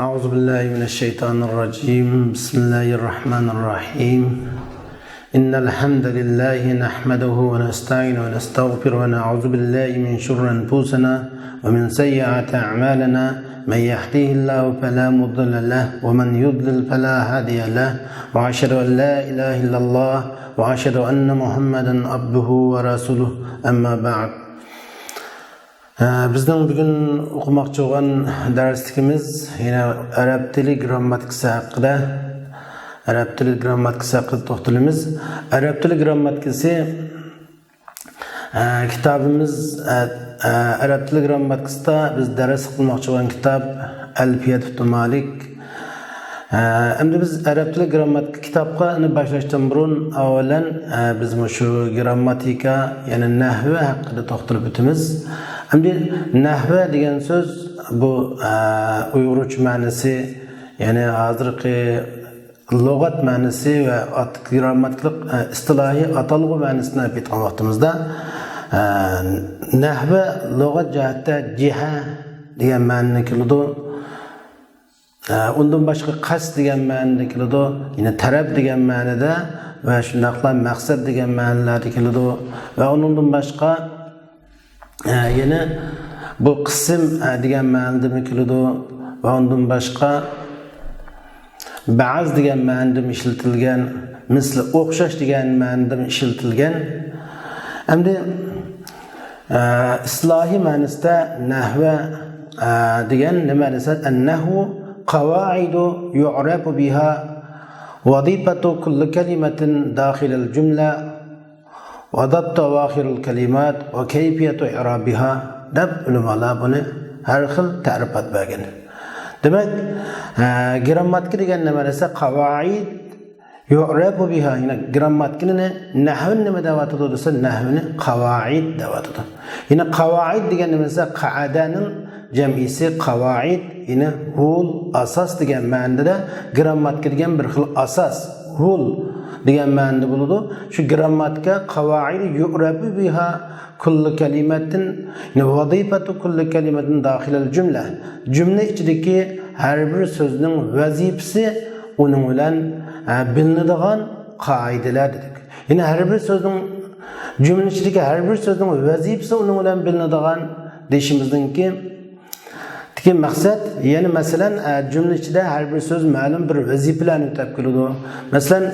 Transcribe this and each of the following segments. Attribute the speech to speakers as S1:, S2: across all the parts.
S1: أعوذ بالله من الشيطان الرجيم بسم الله الرحمن الرحيم إن الحمد لله نحمده ونستعين ونستغفر ونعوذ بالله من شر أنفسنا ومن سيئات أعمالنا من يهديه الله فلا مضل له ومن يضلل فلا هادي له وأشهد أن لا إله إلا الله وأشهد أن محمدا عبده ورسوله أما بعد. Bizden bugün okumakçı olan derslikimiz yine Arap dili grammatikası hakkında. Arap dili grammatikası hakkında toxtalımız. Arap dili grammatikası kitabımız Arap dili grammatikasında biz ders kılmakçı olan kitap Alfiyet Malik. Endi biz Arap dili grammatik kitapka başlaştan burun avvalen biz şu grammatika yani nahve hakkında toxtalıp ötümüz. Endi nahve degan söz bu Uyg'urcha ma'nosi yani hozirgi lug'at ma'nosi va grammatiklik istilohiy atalg'u ma'nosini aytgan vaqtimizda nahve lug'at jihatda jiha degan ma'noni keladi. Undan boshqa qasd degan ma'noni keladi, yine taraf degan ma'noda va shundaqla maqsad degan ma'nolarda keladi va undan boshqa yine bu kısım degan ma'noda keladi va undan boshqa ba'z degan ma'noda ishlatilgan, misli o'xshash degan ma'noda ishlatilgan. Endi islohiy ma'nosida nahva degan nima desa, an-nahwu qawaidu yu'rafu biha wazifatu kulli kalimatin dakhil al-jumla وضبط أواخر الكلمات وكيفية إعرابها دب علماء بني هر خل تعرفات باقين. دمك جراماتيك ديجان نمارسة قواعد يعرف بها هنا جراماتيك نحو نمداوات تدرس نحو قواعد دوات. هنا قواعد ديجان نمارسة قاعدان جمعيسي قواعد هنا هو الأساس ديجان ما عندنا جراماتيك ديجان برخل أساس هو degan ma'noda bo'ladi. Shu grammatika qavaid yu'rabu biha kullu kalimatin vazifatu kullu kalimatin daxilal jumla. Jumla ichidagi har bir so'zning vazifasi uning bilan bilinadigan qoidalar dedik. Ya'ni har bir so'zning jumla ichidagi har bir so'zning vazifasi uning bilan bilinadigan deyishimizningki Ki maksat yani mesela cümle içinde her bir söz ma'lum bir vazifelerni o'tab keladi. Mesela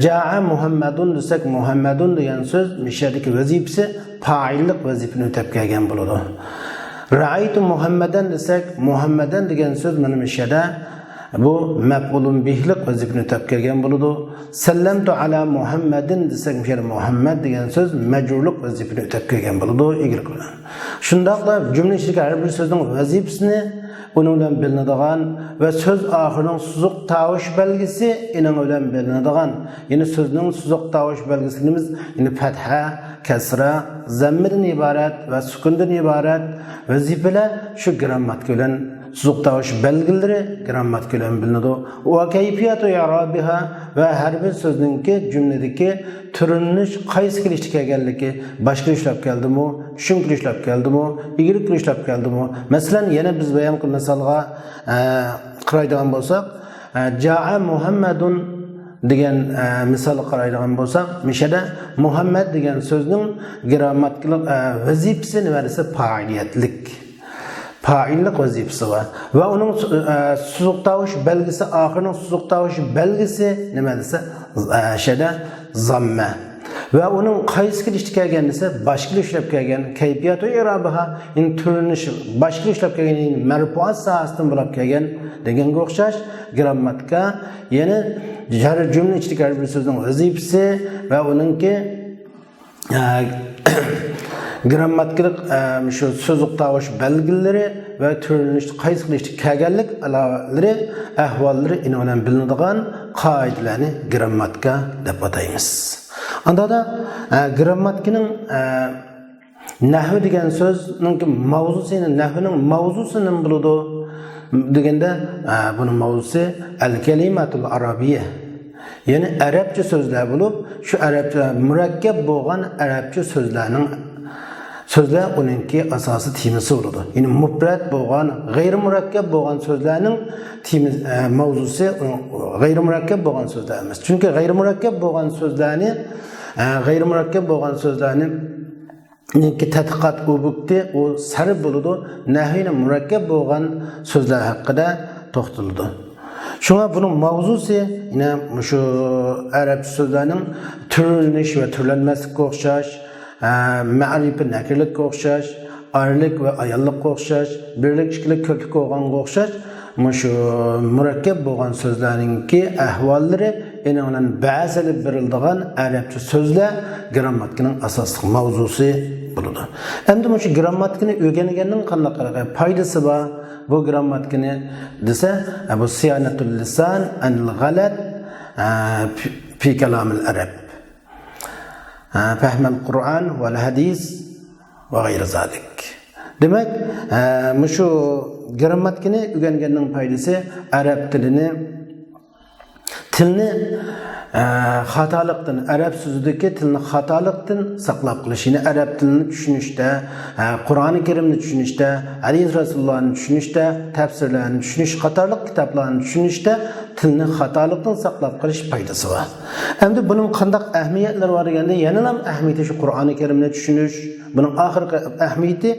S1: Ja'a Muhammedun desek Muhammedun degan söz mishadagi vazifasi fa'illik vazifasini o'tab kelgan bo'ladi. Ra'aytu Muhammadan desek Muhammadan degan söz mana mishada bu maf'ulun bihlik vazifasini o'tab kelgan bo'ladi. Sallamtu ala Muhammadin desek mishada Muhammad degan söz majrurlik vazifasini o'tab kelgan bo'ladi. Egri bilan. Shundaqla cümle içindeki her bir sözün vazifesini onun bilan bilinadigan ve söz ahırının suzuq tavuş belgisi inin bilan bilinadigan. Yani sözün suzuq tavuş belgisimiz yani fetha, kesra, zammirden ibaret ve sukundan ibaret vazifeler şu grammatik bilan suzuq tavuş belgileri grammatik bilan bilinadi. Ve kayfiyatu i'rabiha ve her bir sözünki cümledeki türünüş qaysi kelishga kelganligi, boshqa ishlab keldimi, tushunki ishlab keldimi, igrik ishlab keldimi? Masalan, yana biz bayon qilgan misolga qaraydigan bo'lsak, Ja'a Muhammadun degan misol qaraydigan bo'lsak, mishada Muhammad degan so'zning grammatik vazifasi nima desa fa'iliyatlik. Fa'illik vazifasi var. Ve onun suzuq tavuş belgisi, ahırının suzuq tavuş belgisi nima desa şeyde zamme. Ve onun qaysi kelishga kelgan desa boshqa ishlab kelgan kayfiyatu i'rabiha in turinish boshqa ishlab kelgan marfuat sohasidan bo'lib kelgan deganga o'xshash grammatika yana jar jumla ichidagi har bir so'zning vazifasi va uningki grammatiklik şu so'zuq tavush belgilari va turinish qaysi kelishga kelganlik alovalari ahvollari ina bilan bilinadigan qoidalarni grammatika deb ataymiz. Anda da grammatikaning nahv degan so'zning mavzusini nahvning mavzusi nima bo'ladi deganda buning mavzusi al-kalimatul arabiyya. Yani arabcha so'zlar bo'lib, shu arabcha murakkab bo'lgan arabcha so'zlarning sözler onunki asası temisi oldu. Yani müfret bo'lgan, g'ayri-murakkab bo'lgan sözlerning mavzusi g'ayri-murakkab bo'lgan sözler emas. Chunki g'ayri-murakkab bo'lgan sözlerni ki tadqiqot o'bukdi, u sarf bo'ladi. Nahiyni murakkab bo'lgan sözler haqida to'xtaladi. Şuna bunun mavzusi yine şu Arap sözlerinin türleniş ve türlenmeslik o'xshash, ma'rifi nakirlik o'xshash, arlik ve ayallik o'xshash, birlik, ikkilik, ko'plik bo'lganga o'xshash, şu murakkab bo'lgan sözlerinki ahvollari yine onun ba'zilib berildigan Arapcha sözler grammatikaning asosli mavzusi bo'ladi. Endi shu grammatikani o'rganganning qanday foydasi bor? Bu grammatikani desa, bu siyanatul lisan anil g'alat fi kalamil arab. Fahmul Qur'an vel hadis ve gayri zalik. Demek şu grammatikani o'rganganning foydasi Arab tilini xatolikdan, Arab so'zidagi tilni xatolikdan saqlab qolish, ya'ni Arab tilini tushunishda, Qur'oni Karimni tushunishda, hadis Rasulullohni tushunishda, tafsirlarni tushunish, qatorliq kitoblarni tushunishda tilni xatolikdan saqlab qolish foydasi bor. Endi buning qanday ahamiyatlari bor deganda, yana ham ahamiyati shu Qur'oni Karimni tushunish, buning oxirgi ahamiyati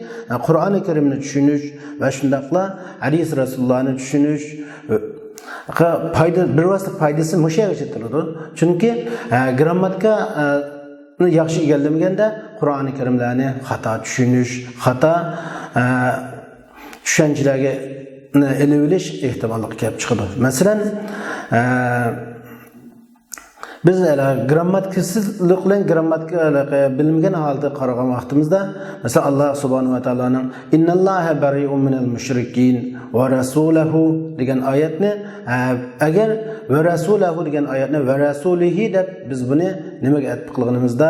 S1: Qur'oni Karimni tushunish va shundaqla hadis Rasulullohni tushunish. Bir vasıta faydası müşahede edilir. Çünkü grammatika yaxshi egallamaganda Qur'oni Karimlarni xato tushunish, xato tushunchalarga ilib olish ehtimolli kelib chiqadi. Masalan, biz grammatikasizlik bilan grammatikaga bilmagan holda qaragan vaqtimizda, mesela Allah subhanahu va taoloning innalloha bari'un minal mushrikin va rasuluhu degan oyatni agar va rasulahu degan oyatni va rasulihi deb biz buni nimaga atbiqligimizda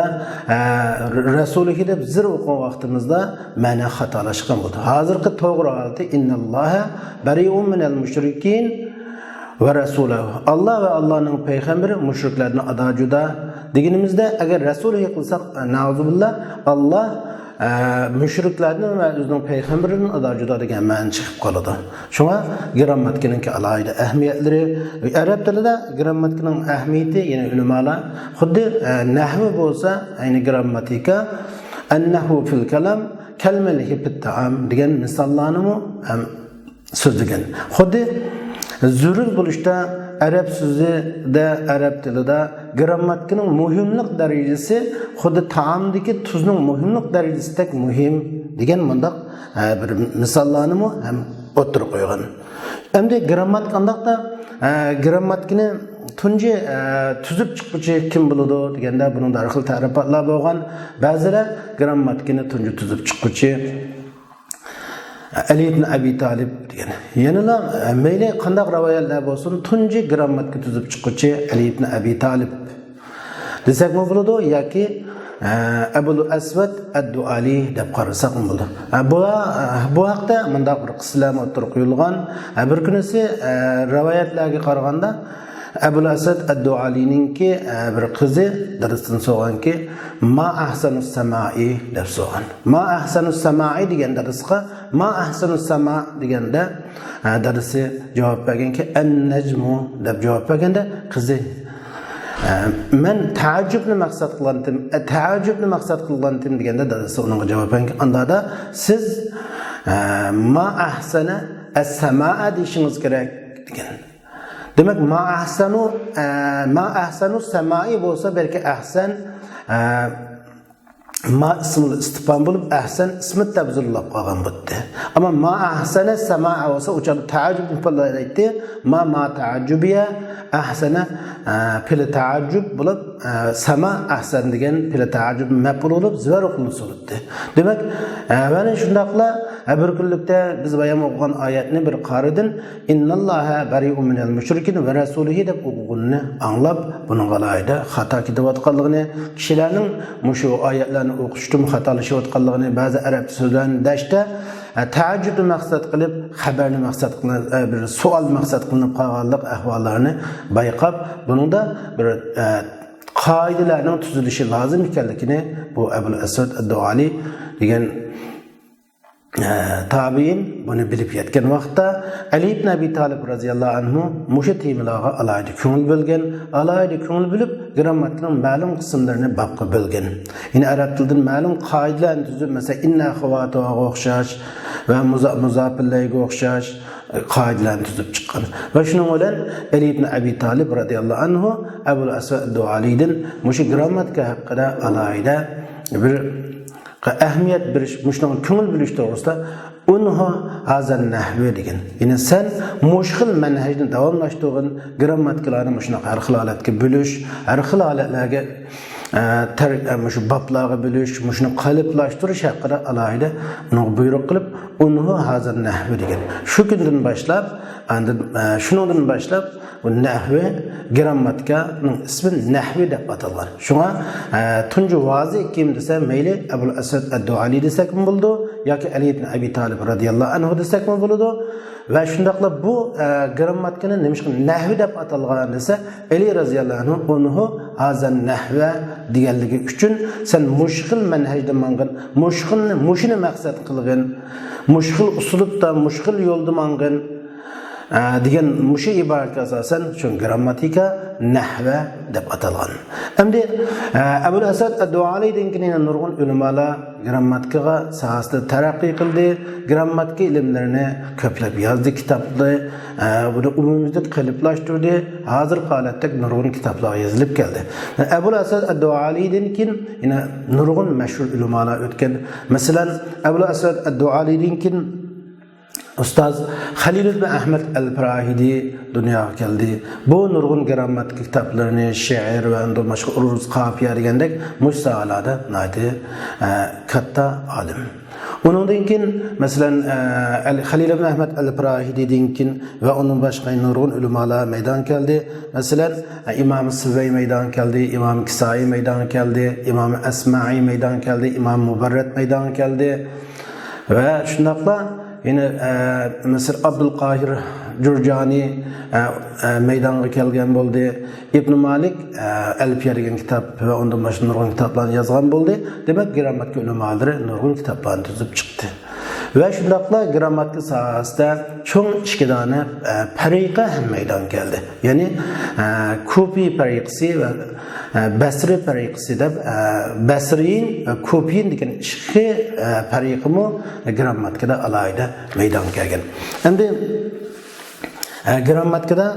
S1: rasulihi deb zir o'qigan vaqtimizda ma'no xatolashgan bo'ldi. Hozirgi to'g'ri holati innalloha bari'un minal mushrikin ve Resulü. Allah ve Allah'ın peygamberi müşriklerden ada juda deganimizda agar Resulü qilsak nauzubillah Allah müşriklerden ve o'zining peygamberining ada juda degan ma'no chiqib qoladi. Shunga grammatikaning alohida ahamiyatlari, arab tilida grammatikaning ahamiyati yana ulamolar xuddi nahvi bo'lsa, ayni grammatika annahu fil kalam kalmalihi fit ta'am degan misollarni ham so'zlagan. Xuddi zurur bo'lishda Arab so'zida, Arab tilida grammatikaning muhimlik darajasi xuddi taomdagi tuzning muhimlik darajasidek muhim degan bundoq bir misollarni ham o'tirib qo'ygan. Endi grammatika qandaqda grammatikani tunji tuzib chiquvchi kim bo'ladi deganda buning har xil ta'rifotlar bo'lgan. Ba'zilar grammatikani tunji tuzib chiquvchi Ali ibn Abi Talib degan. Yanıla meyli qandaq rivoyatlar bo'lsin, tunji grammatika tuzib chiquvchi Ali ibn Abi Talib desak mi bo'ladi yoki Abul Aswad ad-Duali deb qarasak mi bo'ladi. Bu haqda mundaq bir qissalar o'tirib qo'yilgan. Bir kunisi rivoyatlarga qaraganda Abul Asad ad-Dualininki bir qizi darsdan so'rganki ma ahsanus samai deb so'rgan. Ma ahsanus samai degan darsga ma ahsanus sama deganda darsi javob berganki an-najmu deb javob berganda qizi men taajjubni maqsad qilgandim deganda darsi unga javob berganki andada siz ma ahsana as-samaa deyishingiz kerak degan. Demek ma ahsanu samai bo'lsa belki ahsan ma ismul istifham bo'lib ahsan ismi tabzirlab qolgan bo'ldi. Ama ma ahsana samaa bo'lsa o'sha taajjub ifodalari aytdi. Ma taajjubiya ahsana fil taajjub bo'lib sama ahsan degan fil taajjub maf'ul bo'lib zvar o'qildi. Demek mana shundaqla bir kunlikda biz bayon o'qigan oyatni bir qaridin innalloha bari'un minal mushrikin va rasulihi deb o'qiganini anglab buning g'alayida xato ketayotganligini, kishilarning mushu oyatlarni o'qishda xatolashayotganligini, ba'zi arab so'zlarini dashda taajjubni maqsad qilib, xabarni maqsad qilib, bir savol maqsad qilib qolganlik ahvollarini bayqab, buningda bir qoidalarning tuzilishi lozim ekanligini bu Abul Asad ad-Duali degan tabiin buni bilib yetgan vaqtda Ali ibn Abi Talib radhiyallohu anhu mushu temalarga alayda ko'ngil bo'lgan, alayda ko'ngil bilib grammatikaning ma'lum qismlarini babga bo'lgan. Yine arab tilidan ma'lum qoidalarni tuzib, masalan inna xavatuga o'xshash va muzafillarga o'xshash qoidalarni tuzib chiqqan. Va shuning bilan Ali ibn Abi Talib radhiyallohu anhu Abul Asad ad-Dualidan mushu grammatika haqida alayda bir ahamiyat berish, mushunga ko'ngil bilish to'g'risida unha hazan nahvi degan. Ya'ni sen mushkil manhajni davomlashtirgan grammatikalarni mushunaqa har xil holatga bo'lish, har xil holatlarga shu bablarga bo'lish, mushuni qalblashtirish haqida alohida uni buyruq qilib, unha hazan nahvi degan. Shu kundan boshlab, shundan boshlab bu nahvi grammatikaning ismi nahvi deb atalgan. Shunga tunji vazi kim desa mayli Abul Asad ad-Duali desak bo'ldi yoki Ali ibn Abi Talib radhiyallohu anhu desak bo'ladi. Va shundaqla bu grammatikani nimishqa nahvi deb atalgan desa Ali radhiyallohu anhu unhu hazan nahva deganligi uchun sen mushkil manhajda mangan, mushkilni mushini maqsad qilgan, mushkil uslubda, mushkil yo'lda mangan degan mushu iboratga asosan shu grammatika nahva deb atalgan. Endi Abul Asad ad-Duali degan nurg'un ulamolar grammatikaga sohasida taraqqiy qildi, grammatika ilmlarini ko'plab yozdi, kitoblar buni umumiyda qalblashtirdi. Hozir holatda nurg'un kitoblar yozilib keldi. Abul Asad ad-Duali degan yana nurg'un mashhur ulamolar o'tgan. Masalan, Abul Asad ad-Duali degan Ustoz Halil ibn Ahmad al-Farahidi dunyoga keldi. Bu nurg'un grammatik kitoblarini, she'r va boshqa uruz qofiya degandek musahalada naydi katta olim. Undan keyin masalan Halil ibn Ahmad al-Farahidi keyin va uning boshqa nurg'un ulamolar maydon keldi. Masalan Imom Suvay maydon keldi, Imom Kisai maydon keldi, Imom Asma'i maydon keldi, Imom Mubarrat maydon keldi. Va shundaqla yine Mısır Abdülqahir Jurjani meydana kelgan bo'ldi. Ibn Malik Alfiya degan kitob va undan boshqa nurg'un kitoblarni yozgan bo'ldi. Demak, grammatika ulamolari nurg'un kitoblarni tuzib chiqdi. Va shundaqla grammatika sohasida cho'ng ikki dona fariqa ham maydon keldi. Ya'ni Kufi fariqasi va Basri fariqasi deb Basriyin va Kufiyin degan ikki fariqimi grammatikada alohida maydon kelgan. Endi grammatikada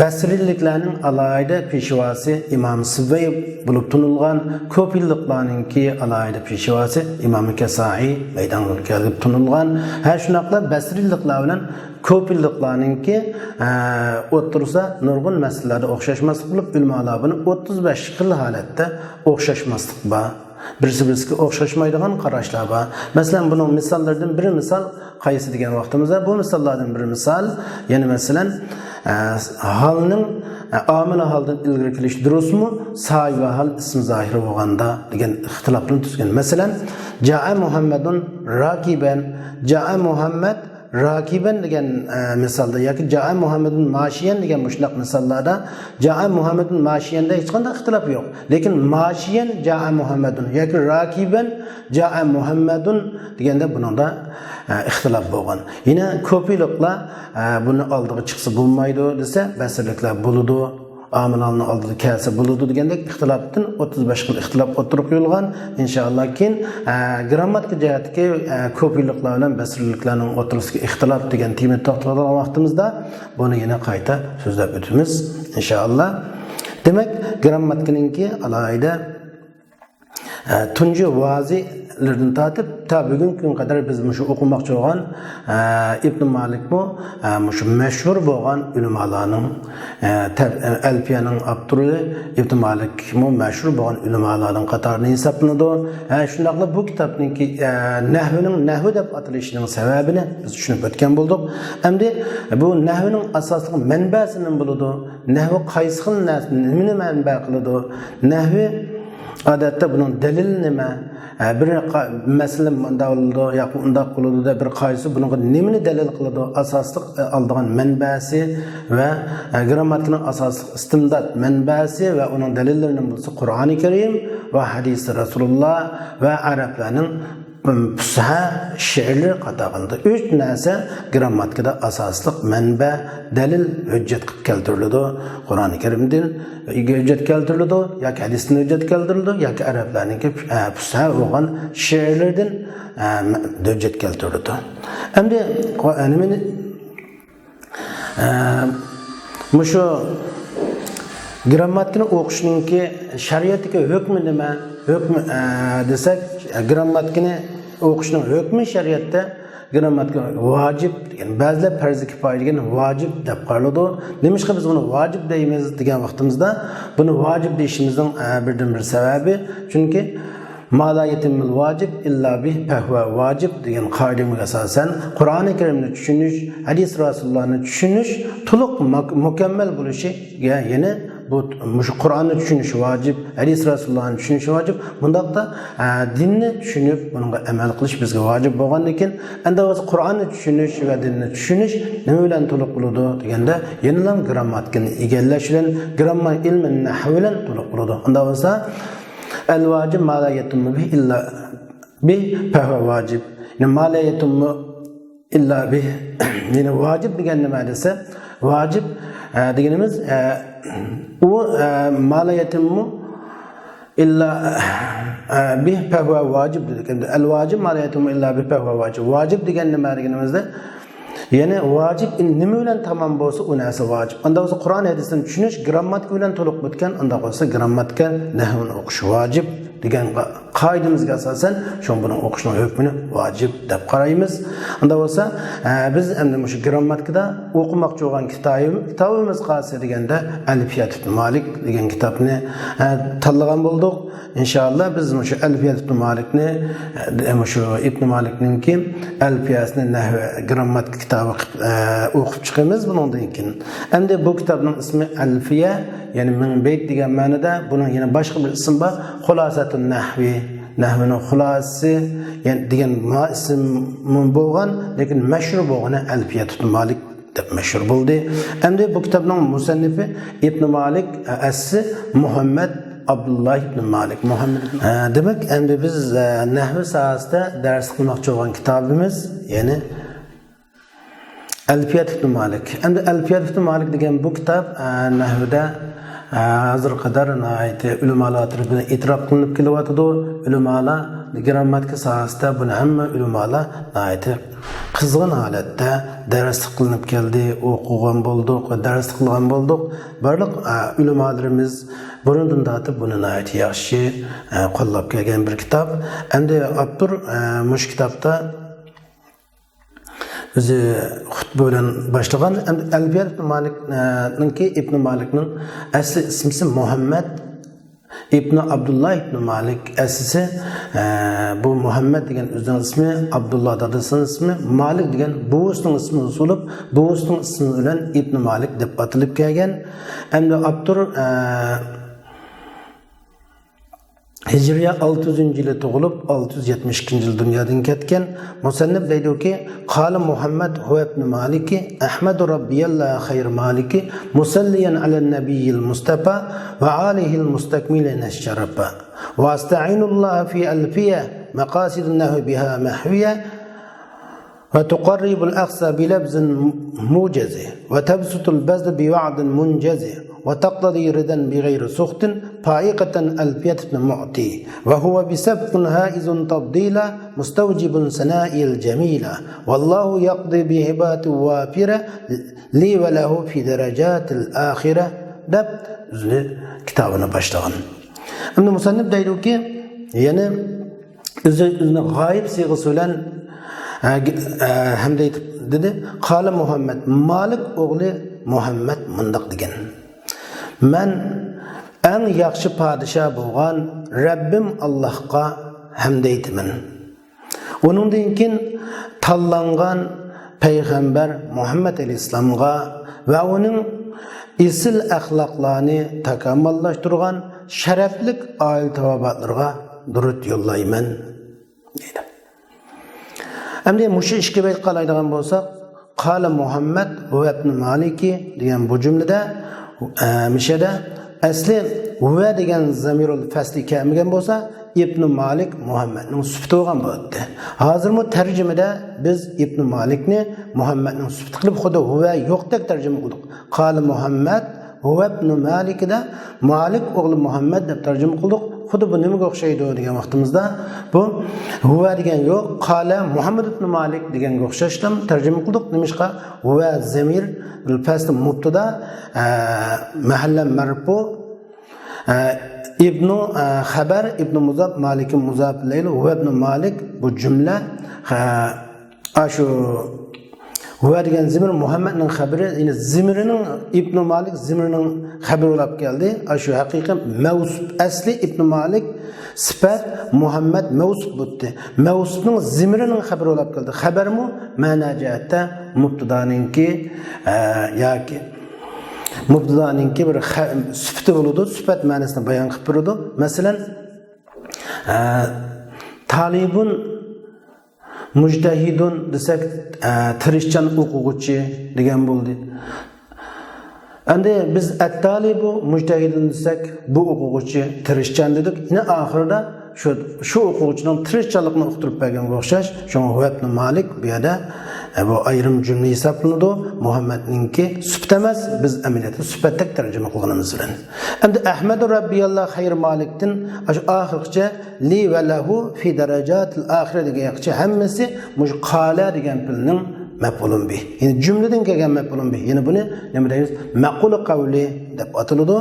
S1: Basriliklarning alohida peshvosi Imom Suvay bo'lib tunilgan, Ko'pilliqlarningki alohida peshvosi Imom Kasai maydonga kelib tunilgan. Ha shunaqla Basriliklar bilan Ko'pilliqlarningki o'tirsa nurg'un masalalarda o'xshashmaslik bo'lib, ulamolar buni 35 xil holatda o'xshashmaslik bor. Birisi-birisiga o'xshashmaydigan qarashlar bor. Masalan, buning misollaridan biri misol qaysi degan vaqtimizda bu misollardan biri misol, ya'ni masalan halning amil haldan ilgari kelish durustmi, say va hal ism zohir bo'lganda degan ixtilofni tuzgan. Masalan, Ja'a Muhammadun rakiban, Ja'a Muhammad rakiban degan misolda yoki Ja'a Muhammadun mashiyan degan mushlaq misollarda Ja'a Muhammadun mashiyanda hech qanday ixtilof yo'q. Lekin mashiyan Ja'a Muhammadun yoki rakiban Ja'a Muhammadun deganda buningda ixtilof bo'lgan. Yine ko'pchiliklar buni oldiga chiqsa bo'lmaydi desa, basirliklar bo'ladi. Amillarning oldida kelsa bo'ladi degandek ixtilofdan 35 xil ixtilof o'tirib qo'yilgan. Inshaalloh keyin grammatika jihatga ko'pchiliklar bilan basirliklarning o'tirishga ixtilof degan tema to'xtalgan vaqtimizda buni yana qayta so'zlab o'tamiz inshaalloh. Demak, grammatikaninki alohida tunji vazilardan tortib ta bugungi kun qadar biz shu o'qimoqchi bo'lgan Ibn Malik bu shu mashhur bo'lgan ulamolarning Alfiyaning avtori Ibn Malik bu mashhur bo'lgan ulamolarning qatorida hisoblanadi. Shundaqla bu kitobningki nahv deb atalishining sababini biz tushunib o'tgan bo'ldik. Endi bu nahvning asosli manbasi nima bo'ladi? Nahv qaysi xil nimani manba qiladi? Nahv odatda buning dalili nima? Bir masala bunda bo'ldi yoki unda qiladi bir qaysi bunga nimani dalil qiladi? Asosli oldigan manbasi va grammatikaning asosli istimdod manbasi va uning dalillarini bo'lsa Qur'oni Karim va hadis Rasululloh va arablarning pusha she'rlar qatorida 3 narsa grammatikada asosli manba, dalil, hujjat qilib keltiriladi. Qur'oni Karimdan hujjat keltiriladi yoki hadisdan hujjat keltiriladi yoki arablarning pusha bo'lgan she'rlardan hujjat keltiriladi. Endi nimani mushu grammatikani o'qishninki shariatga hukmi nima? Hukm desak, grammatikani o'qishning hukmi shariatda grammatika vojib degan, ba'zilar farz kifoya degan vojib deb qaraladi. Nimishqa biz buni vojib deymiz degan vaqtimizda, buni vojib deyishimizning birdan bir sababi, chunki ma la yatimul vojib illa bih fahva vojib degan qoidaga asosan Qur'oni Karimni tushunish, hadis Rasulullohni tushunish to'liq mukammal bo'lishi, ya'ni bu Qur'onni tushunish vojib, hadis Rasulullohni tushunish vojib. Bundaqda dinni tushunib, bunga amal qilish bizga vojib bo'lgandan keyin, endi o'zi Qur'onni tushunish va dinni tushunish nima bilan to'liq bo'ladi deganda, yana grammatikani egallash bilan, grammar ilmi nahv bilan to'liq bo'ladi. Unda bo'lsa el-vacib ma la yetimmu bih illa bih fehve vacib. Yani ma la yetimmu illa bih. Yani vacib degan nima desa, vacib deganimiz u ma la yetimmu illa bih fehve vacib dedik. El-vacib ma la yetimmu illa bih fehve vacib. Vacib degan nima deganimizda, yani vacib nima bilan tamom bo'lsa, u narsa vacib. Unda bo'lsa Qur'on hadisni tushunish grammatika bilan to'liq bitgan, unda bo'lsa grammatika nahvni o'qish vojib degan qoidamizga asosan shu buni o'qishning hukmini vojib deb qaraymiz. Unda bo'lsa biz endi shu grammatikada o'qimoqchi bo'lgan kitobimiz qaysi deganda Alfiyat ibn Malik degan kitobni tanlagan bo'ldik. İnşallah biz shu Alfiyat ibn Malikni shu Ibn Malikninki Alfiyasini nahv grammatik kitobi o'qib chiqamiz bundan keyin. Endi bu kitobning ismi Alfiya, ya'ni min bayt degan ma'noda, buning yana boshqa bir ismi bor, Xulosatun Nahvi, nahvining xulosasi, ya'ni degan ism bo'lgan, lekin mashhur bo'lgani Alfiyat ibn Malik deb mashhur bo'ldi. Endi bu kitobning musannifi Ibn Malik, asli Muhammad Abdullah ibn Malik. Muhammad demek, endi biz nahvi sohasida dars qilmoqchi bo'lgan kitobimiz, ya'ni Alfiyat ibn Malik. Endi Alfiyat ibn Malik degan bu kitob nahvida hozir qadar ulamolar tomonidan e'tirof qilinib kelyotdi. Ulamolar grammatika sohasida buni hamma ulamolar qizg'in holatda dars qilinib keldi, o'qigan bo'ldik va dars qilgan bo'ldik. Barliq ulamolarimiz burundan tortib buni yaxshi qo'llab kelgan bir kitob. Endi avtor mush kitobda o'zi xutba bilan boshlagan. Alfiyat ibn Malikninki Ibn Malikning asli ismi Muhammad ibn Abdullah ibn Malik. Aslisi bu Muhammad degan o'zining ismi, Abdullah dadasining ismi, Malik degan buvisining ismi bo'lib, buvisining ismi bilan Ibn Malik deb atilib kelgan. Endi avtor Hijriya 600-yili tug'ilib 672-yil dunyodan ketgan. Musannif deydi-ki, qala Muhammad huwa ibn Maliki ahmadu rabbiyallah khayr maliki musalliyan ala nabiyil mustafa va alihil mustakmilin ash-sharafa wa asta'inullah fi alfiya maqasidun nahwi biha mahwiya وتقرب الأقصى بلبز موجز وتبسط البذل بوعد منجز وتقتضي ردا بغير سخط فائقة ألفية معطي وهو بسبق هائز تفضيلا مستوجب سناء الجميلة والله يقضي بهبات وافرة لي وله في درجات الآخرة دب كتابنا başlagan. Şimdi musannif deydi ki, yani özünü gayb siğası bilen hem de dedi, qala Muhammed, Malik oğlu Muhammed mundaq degan. Men en yaxshi padişah bo'lgan Rabbim Allohga hamd aytaman. Uningdan keyin tanlangan payg'ambar Muhammad alayhisalomga va uning esil axloqlarni takomillashtirgan sharaflik oil tavobatlarga durud yollayman deydi. Endi mushu ishga bayt qalaydigan bo'lsak, qala Muhammad va ibn Maliki degan bu jumlada mishada asli va degan zamirul fasli kelmagan bo'lsa, ibn Malik Muhammadning sifati bo'lgan bo'ldi. Hozir bu tarjimada biz ibn Malikni Muhammadning sifati qilib xuddi va yo'qdek tarjima qildik. Qala Muhammad va ibn Malikda Malik o'g'li Muhammad deb tarjima qildik. Xuddi bu nimaga o'xshaydi degan vaqtimizda bu huva degan yo'q, qala Muhammad ibn Malik deganga o'xshashdan tarjima qildik. Nimishqa huva zamir al-fasl mubtada mahalla marfu ibn xabar ibn muzab Malik muzab ilayhi huva ibn Malik bu jumla ashu huva degan zimir Muhammadning xabari, ya'ni zimirining ibn Malik zimirining xabari bo'lib keldi. Ashu haqiqiy mavsuf asli ibn Malik sifat Muhammad mavsuf bo'ldi. Mavsufning zimirining xabari bo'lib keldi. Xabarmi ma'na jihatda mubtadaninki yoki mubtadaninki bir sifati bo'ladi, sifat ma'nosini bayon qilib beradi. Masalan, talibun mujtahidun desak tirishchan o'quvchi degan bo'ldi. Endi biz at-talibu mujtahidun desak bu o'quvchi tirishchan dedik. Yine oxirida shu o'quvchining tirishchanligini uqtirib berganga o'xshash, shunga ibn Malik bu yerda bu ayrim jumla hisoblanadi. Muhammadninki sifat emas, biz amaliyotda sifatda tarjima qilganimiz bilan. Endi Ahmadu Rabbiyalloh xayr Malikdan shu oxirgacha li va lahu fi darajatil axira degancha hammasi mush qala degan filning maf'ulun bih. Yani cümleden kelgan maf'ulun bih. Yani buni nima deymiz? Maqul qavli deb atiladi.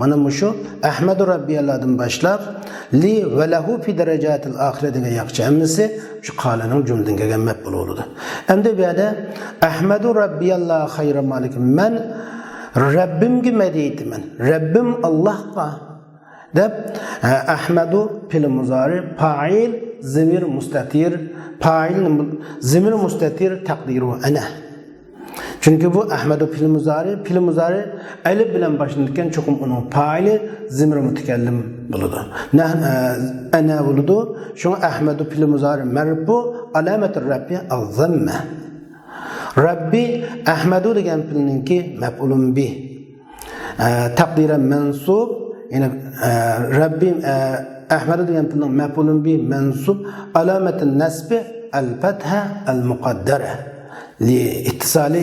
S1: Mana mushu Ahmadu Rabbiyallohdan boshlab li va lahu fi darajatil axira degan yaxshi hammasi shu qalaning jumladan kelgan maf'ul bo'ladi. Endi bu yerda Ahmadu Rabbiyalloh xayr Malik men Rabbimga madeytiman. Rabbim Allohga deb Ahmadu fil muzari fa'il zamir mustatir fa'il zamir mustatir taqdiru ana. Çünkü bu Ahmadu fil muzari alif bilan boshlangan cho'qim uning fa'ili zamir mutakallim bo'ladi. Ana bo'ladi. Shunga Ahmadu fil muzari marfu alamatur rabbi az-zamma. Rabbi Ahmadu degan filninki maf'ulun bih. Taqdiran mansub, yani Rabbim Ahmadu degan filning maf'ulun bih mansub alamatun nasbi al-fatha al-muqaddara li ittisali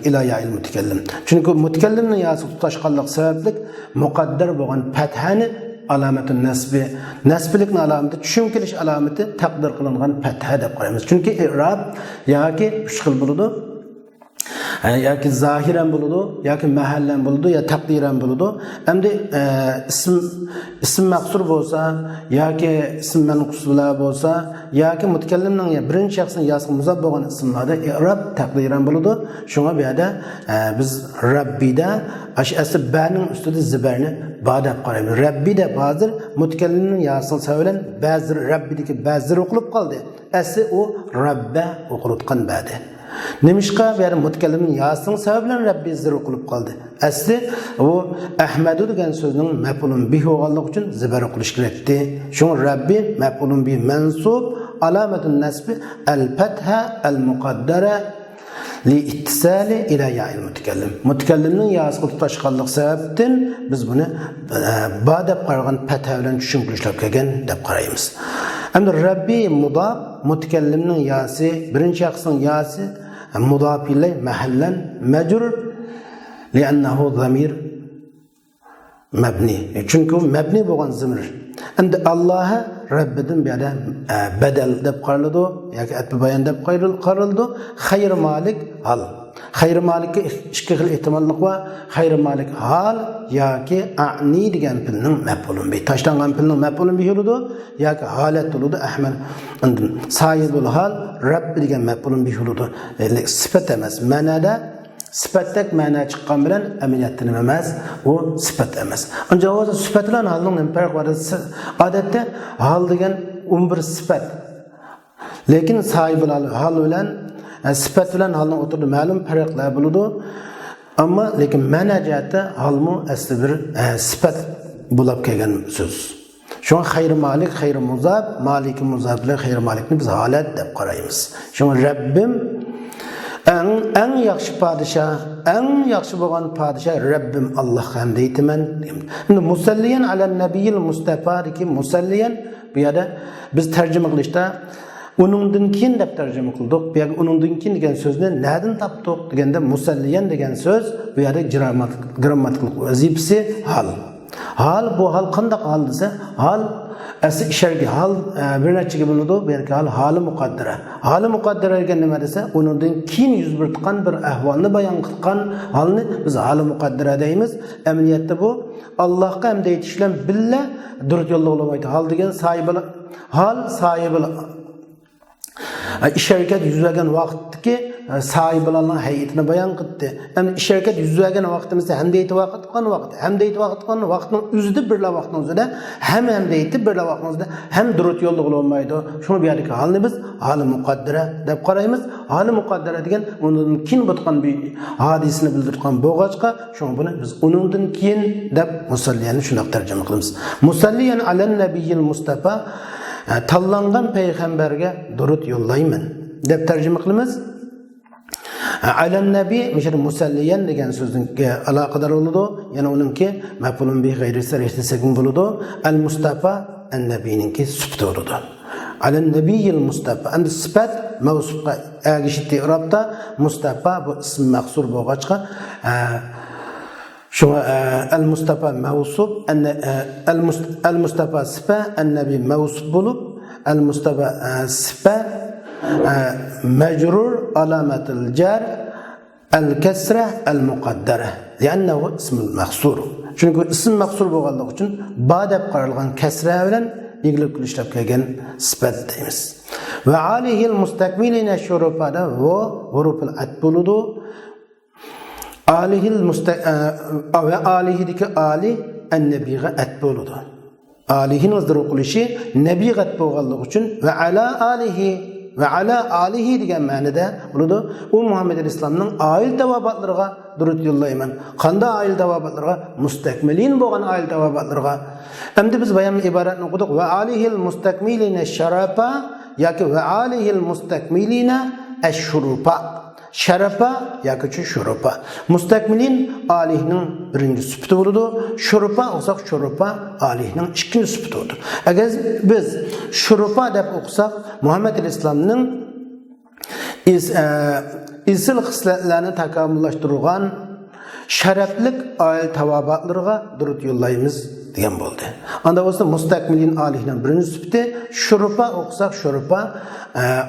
S1: ila ya'il mutakallim. Çünkü mutakallimning ya'si tutashqanlik sababli muqaddar bo'lgan fathani alamatun nasbi, nasbilikning alamati, tushum kelish alamati taqdir qilingan fatha deb qaraymiz. Chunki i'rob yoki uch xil bo'ladi. Yoki zahiran bo'ladi, yoki mahallan bo'ladi, ya taqdiran bo'ladi. Endi ism maqsur bo'lsa, yoki ism manqus bo'lsa, yoki mutakallimning birinchi shaxsning yasqi muzab bo'lgan ismlarda i'rob taqdiran bo'ladi. Shunga bu yerda biz Rabbida asli ba'ning ustida zibarni ba deb qaraymiz. Rabbida hozir mutakallimning yasqi savilan ba'zi Rabbidagi ba'zi o'qilib qoldi. Asli u Rabba o'qilgan ba'di. Nemishqa bari mutakallimning yasning sababidan Rabbi zikr qilib qoldi. Asli u Ahmadu degan so'zning maf'ulun bih bo'lganligi uchun zibar qilish kerakdi. Shunga Rabbi maf'ulun bih mansub alamatun nasbi al-fatha al-muqaddara li ittisali ila ya'il mutakallim. Mutakallimning yasini tutashqanlik sababdan biz buni ba deb qaragan fatha bilan tushuntirishlar kelgan deb qaraymiz. Endi Rabbi mudaf mutakallimning yasi, birinchi shaxsning yasi mudaf ilay mahallan majrur li'annahu zamir mabni. Çünkü mabni bo'lgan zamir. Endi Alloh Rabbidan bu yerda badal deb qaraladi yoki atbi bayon deb qaraladi. Xayr Malik hal. Xayr Malikka ikki xil ehtimollik va xayr Malik hal yoki a'ni degan filning maf'ulun bih. Tashlangan filning maf'ulun bih bo'ladi yoki holat bo'ladi. Ahmad sayibul hal Rabb degan maf'ulun bih bo'ladi. Sifat emas. Ma'noda sifatdak ma'no chiqqan bilan amaliyotda nima emas, u sifat emas. Anja o'zi sifat bilan halning nima farqi bor? Odatda hal degan bir sifat. Lekin sayibul hal bilan sifat bilan halning o'tirdi ma'lum farqlar bo'ladi. Ama lekin manajati halmu asli bir sifat bo'lib kelgan so'z. Şuna hayr malik, hayr muzab, malik muzab ile hayr malikni biz halat deb qaraymiz. Şuna Rabbim en yaxshi padişah, en yaxshi bo'lgan padişah Rabbim Allah hamd aytaman. Endi musalliyan ala nabiyil mustafa ki musalliyan bu yerda biz tarjima qilishda uningdan keyin deb tarjima qildik. Bu yerda uningdan keyin degan so'zni nereden topdik deganda musalliyan degan so'z bu yerda grammatik vazifasi hal. Hal bu hal qanday hal desa, hal asli isharga hal bir nechaga bo'ladi. Bu yerga hali muqaddara. Hali muqaddara degan nima desa, uningdan keyin yuz bergan bir ahvolni bayon qilgan halni biz hali muqaddara deymiz. Amaliyotda bu Allohga hamd aytish bilan billa durut yo'lda bo'lmaydi. Hal degan sahibi ish harakat yuz bergan vaqtdagi sahibilarning hayitini bayon qildi. Endi ish harakat yuz bergan vaqtimizda hamd aytib vaqtning o'zida birla vaqtning o'zida ham hamd aytib birla vaqtning o'zida ham durut yo'lda bo'lmaydi. Shuni bu yerdagi halni biz hali muqaddara deb qaraymiz. Hali muqaddara degan undan keyin bo'lgan bir hadisini bildirgan bo'g'achqa, shuni buni biz undan keyin deb musalliyani shunday tarjima qilamiz. Musalliyan alan nabiyil mustafa tanlangan payg'ambarga durut yo'llayman deb tarjima qilamiz. Alan nabiy mishar musalliyan degan so'zga aloqador bo'ladi. Yana uningki maf'ulun bi g'ayri sarih desak bo'ladi. Al mustafa an-nabiyninki sifat bo'ladi. Alan nabiyil mustafa and sifat mavsufga agishti irobda mustafa bu ism mahsur bo'lg'achqa شو المصطفى موصوف أن المصطفى صفة النبي موصوف بلوب المصطفى صفة مجرور علامة الجر الكسرة المقدرة لأنه اسم المقصور çünkü اسم مقصور bo'lganligi uchun ba deb qaralgan kasra bilan ilgili qilishlar kelgan sifat deymiz. Va alihil mustakmilina shurufada va huruful atf bo'ladi. Alihil ve alihideki ali en-nebiga atf bo'ladi. Alihin o'zdir o'qilishi nebiga atf bo'lganligi uchun va ala alihi degan ma'noda bo'ladi. U Muhammad alayhisolamning oil tavobatlariga durud yo'llayman. Qanday oil tavobatlariga? Mustakmilin bo'lgan oil tavobatlariga. Endi biz bayon iboratni o'qidik. Va alihil mustakmilina sharafa yoki va alihil mustakmilina ash-shurufa. Şarafa yoki shurufa. Mustakmilin alihning birinchi sifati bo'ladi. Shurufa olsak shurufa alihning ikkinchi sifati bo'ladi. Agar biz shurufa deb o'qisak Muhammad alayhisolamning isil xislatlarni takomillashtirgan sharaflik oil tavobatlariga durud yo'llaymiz degan bo'ldi. Unda bo'lsa mustakmilin alihning birinchi sifati, shurufa o'qisak shurufa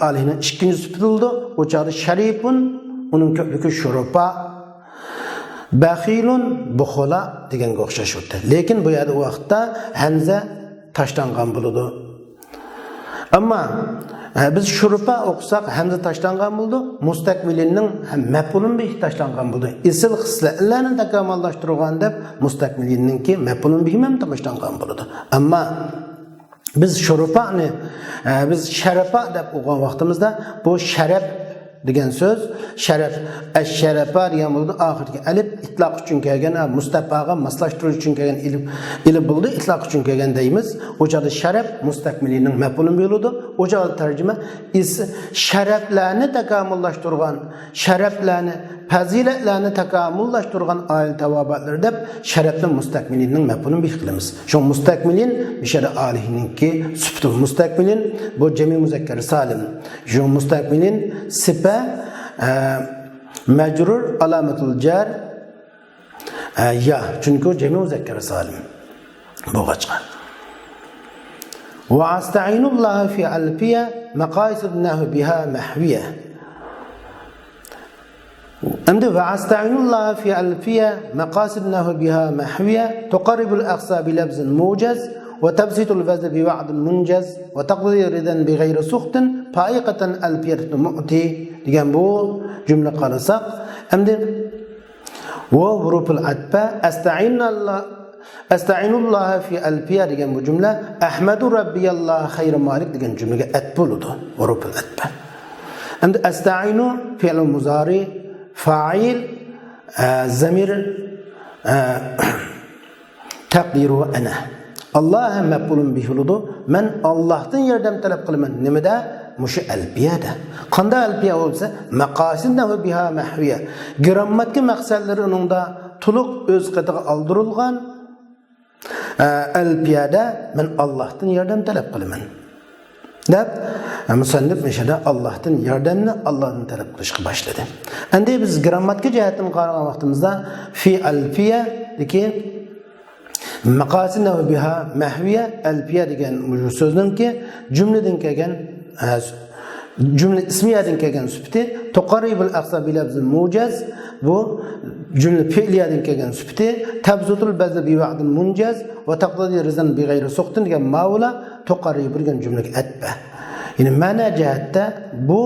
S1: alihning ikkinchi sifati bo'ldi. O chaqda sharifun uning ko'pligi shurufa, baxilun buxula deganga o'xshash o'tdi. Lekin bu yerda vaqtda hamza tashlangan bo'ladi. Ammo biz shurufa o'qisak hamza tashlangan bo'ldi. Mustakmilinning ham maf'ulun bih tashlangan bo'ldi. Isil xislatlarni takomillashtirgan deb mustakmilinninki maf'ulun bih ham tashlangan bo'ladi. Ammo biz shurufani biz sharafa deb o'qigan vaqtimizda bu sharaf degan so'z sharaf ash-sharafa degan bo'ldi. Oxirgi alif itloq uchun kelgan, mustafaga maslashtirish uchun kelgan ilib bo'ldi. Itloq uchun kelgan deymiz. O'chada sharaf mustakmilining maf'ulun bo'ladi. O'chada tarjima sharaflarni takomillashtirgan, sharaflarni, fazilatlarni takomillashtirgan oil tavobatlar deb sharafni mustakmilining maf'ulun bih qilamiz. Shu mustakmilin mishara alihiningki sifatu mustakmilin bu jami muzakkar salim. Shu mustakmilin sifa mecrur alamatul jar ya çünkü cemi muzakkar salim bo'g'achqa. Wa asta'inullah fi alfiya maqasidnahu biha mahwiya. Endi va asta'inullah fi alfiya maqasidnahu biha mahwiya tuqarribul aqsa bi labzin mujaz وتبسط الوزن بوعد منجز وتقضي ردا بغير سخط فائقة الفية مؤتي degan bu jumla qarasak endi va huruful atfa asta'inullah fi alfiya degan bu jumla ahmadu rabbiyallah xayr malik degan jumlaga atf bo'ladi. Huruful atfa endi asta'inu fi'l muzari fa'il zamir taqdiru ana. Allah maf'ulun bihi uludu. Men Allah'tan yardım talep kılman. Nimada? Muşu alpiyada. Qanda alpiya olsa maqasidnahu biha mahviya. Grammatki maqsadlari uningda to'liq o'z qatiga oldirilgan. Alpiyada men Allah'tan yardım talep kılman. deb musannif meshada Allohdan yordamni Allohdan talab qilishga boshladi. Endi biz grammatik jihatdan qaragan vaqtimizda fi alfiya deki maqasidna biha mahviya alfiya degan so'zningki jumladan kelgan cümle ismiyadan kelgan sifati tuqarribul aqsa bi lafzil mujaz bu cümle fi'liyadan kelgan sifati tabzutul bazl bi va'dil munjaz va taqdiri rizan bi g'ayri suqtin degan mavla tuqarrib degan jumlaga atba. Yani ma'na jihatda bu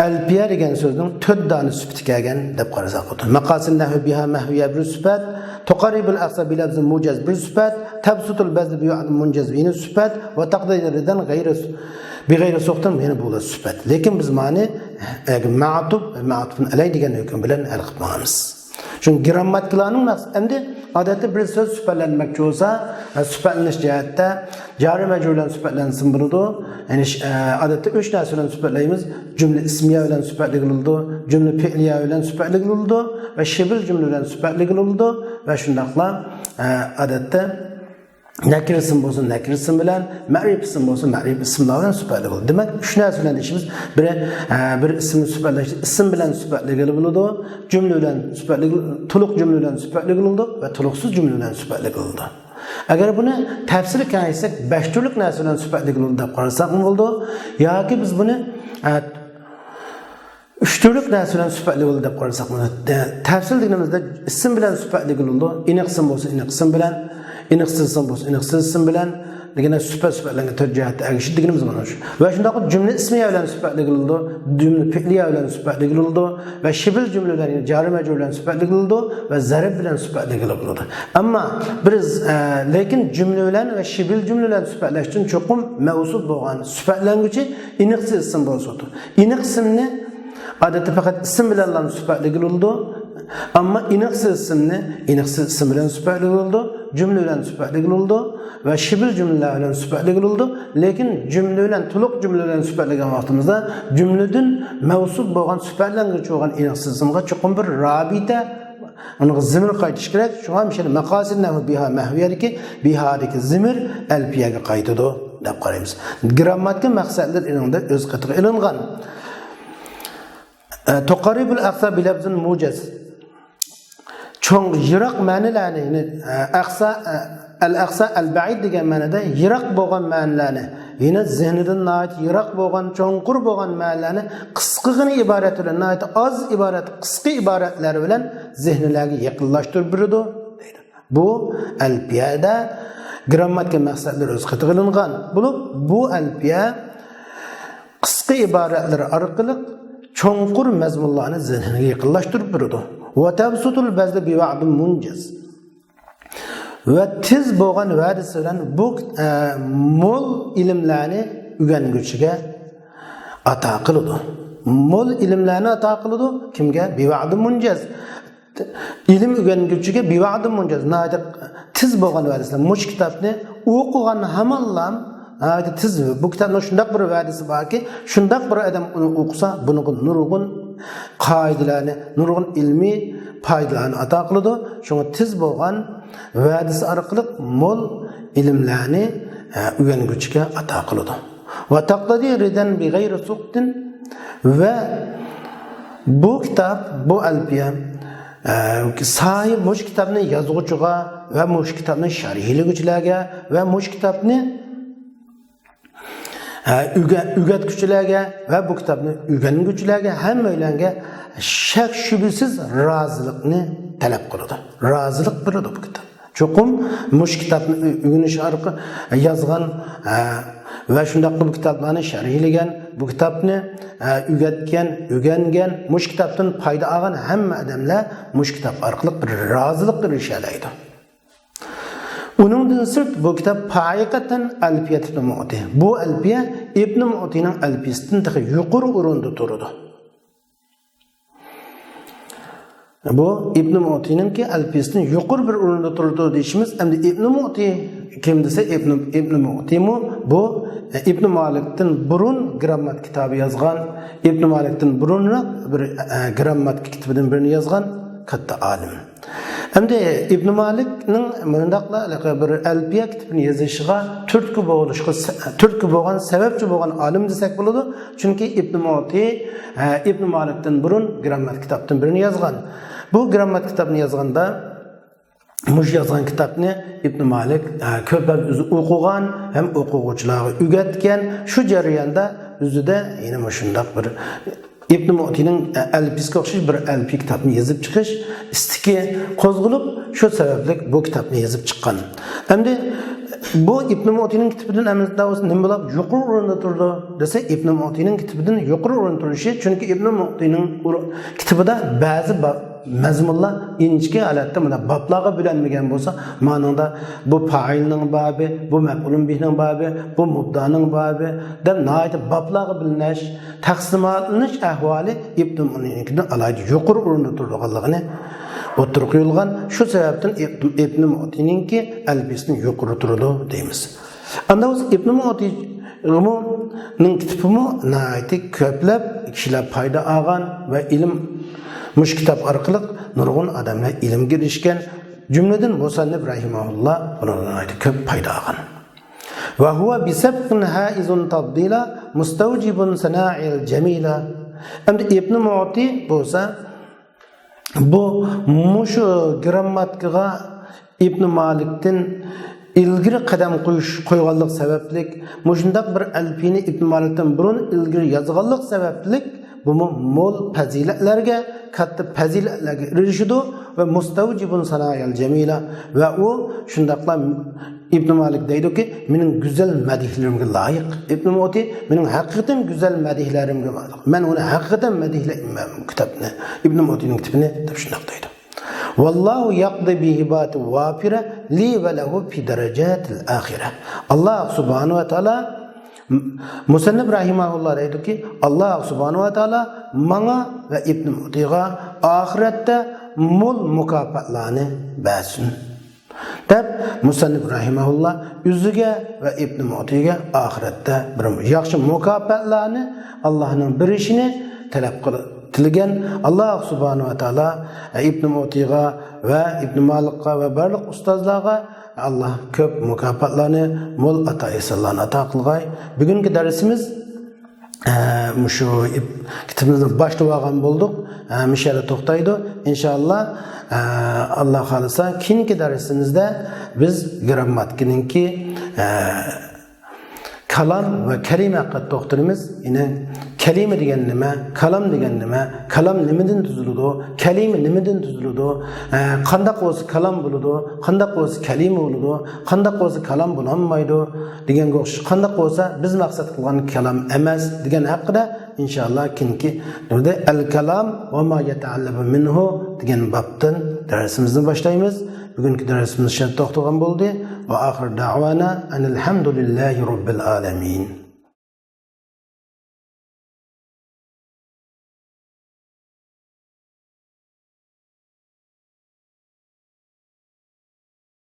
S1: alfiya degan so'zning 4 dona sifati kelgan deb qarasak bo'ladi. Maqasidna biha mahviya bir sifat, tuqarribul aqsa bi lafzil mujaz bir sifat, tabzutul bazl bi va'dil munjaz bir sifat va taqdiri rizan g'ayri بغير سوقتن هنا بولا صفات لكن biz mani ma'tufun alay degan hukm bilan hal qilamiz. Çünkü grammatiklarning maqsadi endi odatda bir so'z sifatlanmoqchi bo'lsa, sifatlanish jihatda jari majrur bilan sifatlansin bo'ladi. Ya'ni odatda 3 narsa bilan sifatlaymiz. Jumla ismiya bilan sifatlanadi, jumla fi'liya bilan sifatlanadi va shibil jumla bilan sifatlanadi va shundaqla odatda nakir ism bo'lsa nakir ism bilan, ma'rif ism bo'lsa ma'rif ismlar bilan sifatlanadi. Demak, 3 narsa bilan ishimiz bir ismni sifatlash ism bilan sifatlanadi bo'ladi, jumla bilan sifatlanadi, to'liq jumla bilan sifatlanadi va to'liqsiz jumla bilan sifatlanadi. Agar buni tafsili kengaytirsak 5 turlik narsa bilan sifatlanadi deb qarasak bo'ladi yoki biz buni 3 turlik narsa bilan sifatlanadi deb qarasak bo'ladi. Tafsil deganimizda ism bilan sifatlanadi, iniq ism bo'lsa iniq ism bilan, iniqsiz ism bo'lsa iniqsiz ism bilan degana sifatlangan 4 jihatda agishib deganimiz mana shu. Va shunday jumla ismiya bilan sifatlanadi, jumla fi'liya bilan sifatlanadi va shibil jumla bilan jari majrur bilan sifatlanadi va zarf bilan sifatlanadi. Ammo biz lekin jumla bilan va shibil jumla bilan sifatlash uchun cho'qim mavsuf bo'lgan sifatlanguvchi iniqsiz ism bo'lsa. Iniq ismni odatda faqat ism bilan sifatlanadi. Amma iniqsiz ismni iniqsiz ism bilan sifatlanadi, jumla bilan sifatlanadi va shibil jumlalar bilan sifatlanadi. Lekin jumla bilan to'liq jumla bilan sifatlagan vaqtimizda jumladan mavsuf bo'lgan sifatlanguvchi bo'lgan iniqsiz ismga cho'qim bir rabita uni zimir qaytish kerak. Shunga ham shuni maqasidnahu biha mahviyadiki bihadiki zimir alfiyaga qaytadi deb qaraymiz. Grammatik maqsadlar ilmida o'z qatiga ilingan. Tuqarribul aqsa bi lafzin mujaz cho'ng yiroq ma'nolarni aqsa al-aqsa al-ba'id degan ma'noda yiroq bo'lgan ma'nolarni yana zehnidan noit yiroq bo'lgan cho'nqur bo'lgan ma'nolarni qisqagina iborat bilan noit oz iborat qisqa iboratlar bilan zehnilarga yaqinlashtirib beradi deydi. Bu alfiyada grammatik maqsadlar o'z qatiga ilingan bo'lib bu alfiya qisqa iboratlar orqali cho'nqur mazmunlarni zehniga yaqinlashtirib beradi. Va tabsutul bazli bi va'din munjaz. Va tiz bo'lgan va'dasi bilan bu mo'l ilmlarni o'rganguchiga ato qiladi. Mo'l ilmlarni ato qiladi kimga? Bi va'din munjaz. Ilm o'rganguchiga bi va'din munjaz. Nada tiz bo'lgan va'dasi bilan mush kitobni o'qigan hamallam tiz bu kitobning shundoq bir va'dasi borki, shundoq bir odam uni o'qisa, buni nurg'un qoidalarni, nurg'un ilmiy foydalarni ato qiladi. Shunga tiz bo'lgan va'dasi orqali mo'l ilmlarni o'rganguchiga ato qiladi. Va taqdiridan bi g'ayri suqtin va bu kitob, bu alfiya sahib mush kitobni yozuvchiga va mush kitobni sharhlayguchilarga va mush kitobni o'rgatuvchilarga va bu kitobni o'rganuvchilarga hammalarga shak shubhasiz rozilikni talab qiladi. Rozilik beradi bu kitob. Cho'qim mush kitobni o'rganish orqali yozgan va shunday bu kitoblarni sharhlagan, bu kitobni o'rgatgan, o'rgangan, mush kitobdan foyda olgan hamma odamlar mush kitob orqali bir rozilik qilishalaydi. Uningdan sirt bu kitob haqiqatan alfiyat ibn Mu'ti. Bu alfiya ibn Mu'tining alfiyasidan yuqori o'rinda turadi. Bu İbn Mu'ti'ninki alfiyasini yuqori bir o'rinda turdi deyishimiz. Endi İbn Mu'ti kim desa İbn Mu'ti bu İbn Malik'ten burun grammat kitabı yazgan, İbn Malik'ten burunroq bir grammat kitobidan birini yazgan katta alim. Endi İbn Malik'ning mundaqla bir alfiya kitobini yozishiga turtki bo'lgan sababchi bo'lgan alim desak bo'ladi. Chunki İbn Mu'ti İbn Malik'ten burun grammat kitobdan birini yazgan. Bu grammat kitobini yazganda mush yozgan kitobni İbn Malik ko'plab o'zi o'qigan ham o'quvchilarga o'rgatgan. Shu jarayonda o'zida yana shundoq bir İbn Mu'ti'nin alfiyasiga o'xshash bir alfiy kitobni yozib chiqish istiki qo'zg'alib, shu sababli bu kitobni yozib chiqqan. Endi bu İbn Mu'ti'nin kitobidan amazda nima bo'lib yuqori o'rinda turdi desa, İbn Mu'ti'nin kitobidan yuqori o'rinda turishi, chunki İbn Mu'ti'ning kitobida ba'zi mazmunlar inchki holatda mana bablarga bo'linmagan bo'lsa, ma'noda bu fa'ilning babi, bu maf'ulun bihning babi, bu mubdaning babi deb nihoyat bablarga bo'linish, taqsimlanish ahvoli İbn Mu'ti'ninkidan alayda yuqori o'rinda turganligini o'tirib qo'yilgan. Shu sababdan İbn Mu'ti'ninki alfiyasini yuqori turdi deymiz. Anda o'z İbn Mu'ti'ning kitobi nihoyat ko'plab kishilar foyda olgan va ilm mush kitob orqali nurg'un odamlar ilmga erishgan. Jumladan Musannif rahimahulloh bundan ko'p foyda olgan. Va huwa bisabqin haizun tafdila mustawjibun sana'il jamila. Endi İbn Mu'ti bo'lsa bu mushu grammatikaga İbn Malik'ten ilgiri qadam qo'yganlik sababli, mushundaq bir alfiyni İbn Malik'ten burun ilgiri yozganlik sababli bu mo'l fazilatlarga, katta fazilatlarga erishidi va mustavjibun sana'il jamila va u shundaqla İbn Malik deydiki, mening go'zal madihlarimga loyiq. İbn Mu'ti mening haqiqatan go'zal madihlarimga loyiq. Men uni haqiqatan madihlayman kitobni. İbn Mu'tining kitobini deb shundaq deydi. Vallahu yaqdi bi hibati wafira li va lahu fi darajatil akhirah. Allah subhanahu va taala Musannif rahimahullah deydiki, Allah subhanahu wa ta'ala bana ve İbn Mu'ti'ga ahirette mol mukafotlarni bersin. Deb Musannif rahimahullah o'ziga va İbn Mu'ti'ga ahirette bir yaxshi mukofotlarni Allohning berishini talab qilgan. Allah subhanahu wa ta'ala İbn Mu'ti'ga va İbn Malik'ga va barliq ustozlarga Allah ko'p mukofotlarni, mo'l ata-esanlarni ato qilgay. Bugungi darsimiz shu kitobimizni boshlab olgan bo'ldik. Mishara to'xtaydi. Inshaalloh Alloh xolisa keyingi darsimizda biz grammatikaninki kalam ve kelime hakkında to'xtalamiz. Yine kelime degan nima, kalam degan nima, kalam nimadan tuziladi, kelime nimadan tuziladi, qanday bo'lsa kalam bo'ladi, qanday bo'lsa kelime bo'ladi, qanday bo'lsa kalam bo'lolmaydi deganga o'xshash, qanday bo'lsa biz maqsad qilgan kalam emas degan haqida inshaalloh kinki al-kalam va ma yata'allabu minhu degan bobdan darsimizni boshlaymiz. Bugungi darsimiz shu to'xtagan bo'ldi va oxir da'vana alhamdulillahi robbil alamin.